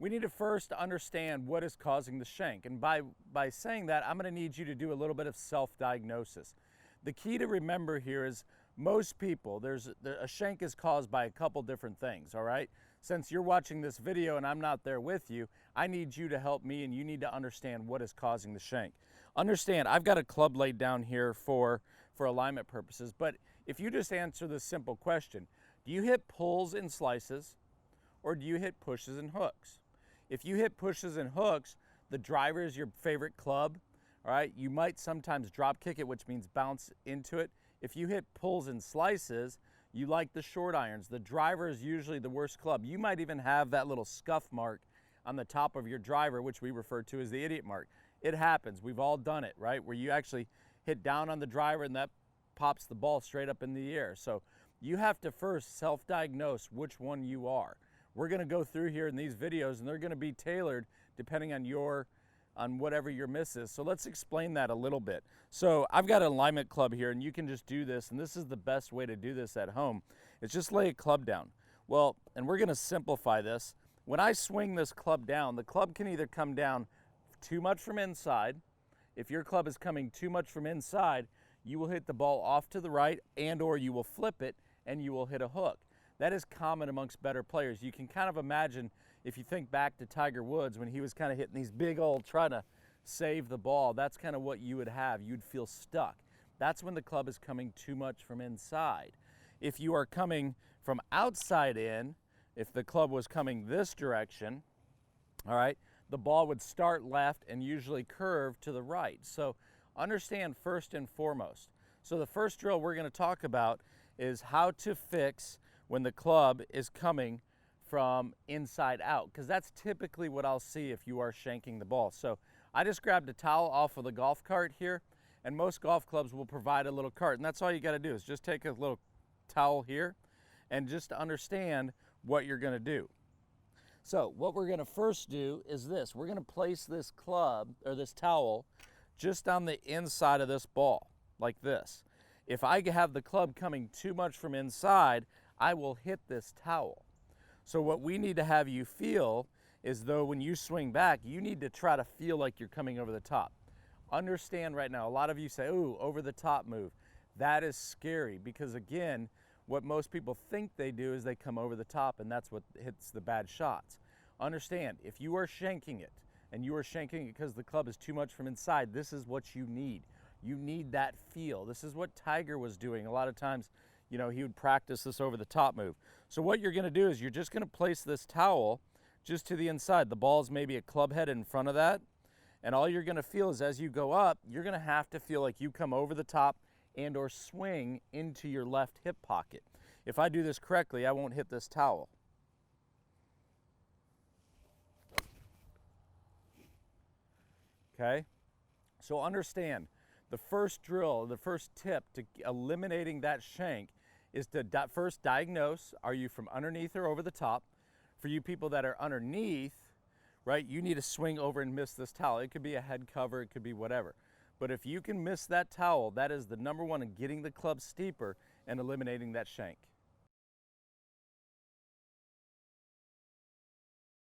we need to first understand what is causing the shank. And by saying that, I'm going to need you to do a little bit of self-diagnosis. The key to remember here is most people, a shank is caused by a couple different things, all right? Since you're watching this video and I'm not there with you, I need you to help me, and you need to understand what is causing the shank. Understand, I've got a club laid down here for alignment purposes, but if you just answer this simple question, do you hit pulls and slices, or do you hit pushes and hooks? If you hit pushes and hooks, the driver is your favorite club, all right? You might sometimes drop kick it, which means bounce into it. If you hit pulls and slices, you like the short irons. The driver is usually the worst club. You might even have that little scuff mark on the top of your driver, which we refer to as the idiot mark. It happens. We've all done it, right? Where you actually hit down on the driver and that pops the ball straight up in the air. So you have to first self-diagnose which one you are. We're going to go through here in these videos, and they're going to be tailored depending on whatever your miss is. So let's explain that a little bit. So I've got an alignment club here, and you can just do this, and this is the best way to do this at home. It's just lay a club down. Well, and we're going to simplify this. When I swing this club down, the club can either come down too much from inside. If your club is coming too much from inside, you will hit the ball off to the right, and or you will flip it and you will hit a hook. That is common amongst better players. You can kind of imagine, if you think back to Tiger Woods when he was kind of hitting these big old trying to save the ball, that's kind of what you would have. You'd feel stuck. That's when the club is coming too much from inside. If you are coming from outside in, if the club was coming this direction, all right, the ball would start left and usually curve to the right. So understand first and foremost. So the first drill we're going to talk about is how to fix when the club is coming from inside out, because that's typically what I'll see if you are shanking the ball. So I just grabbed a towel off of the golf cart here, and most golf clubs will provide a little cart, and that's all you got to do is just take a little towel here and just understand what you're going to do. So what we're going to first do is this. We're going to place this club or this towel just on the inside of this ball like this. If I have the club coming too much from inside, I will hit this towel. So what we need to have you feel is, though, when you swing back, you need to try to feel like you're coming over the top. Understand right now, a lot of you say, ooh, over the top move. That is scary because, again, what most people think they do is they come over the top, and that's what hits the bad shots. Understand, if you are shanking it, and you are shanking it because the club is too much from inside, this is what you need. You need that feel. This is what Tiger was doing. A lot of times, you know, he would practice this over the top move. So what you're going to do is you're just going to place this towel just to the inside. The ball is maybe a club head in front of that. And all you're going to feel is as you go up, you're going to have to feel like you come over the top and or swing into your left hip pocket. If I do this correctly, I won't hit this towel. Okay? So understand, the first drill, the first tip to eliminating that shank is to first diagnose, are you from underneath or over the top? For you people that are underneath, right, you need to swing over and miss this towel. It could be a head cover, it could be whatever. But if you can miss that towel, that is the number one in getting the club steeper and eliminating that shank.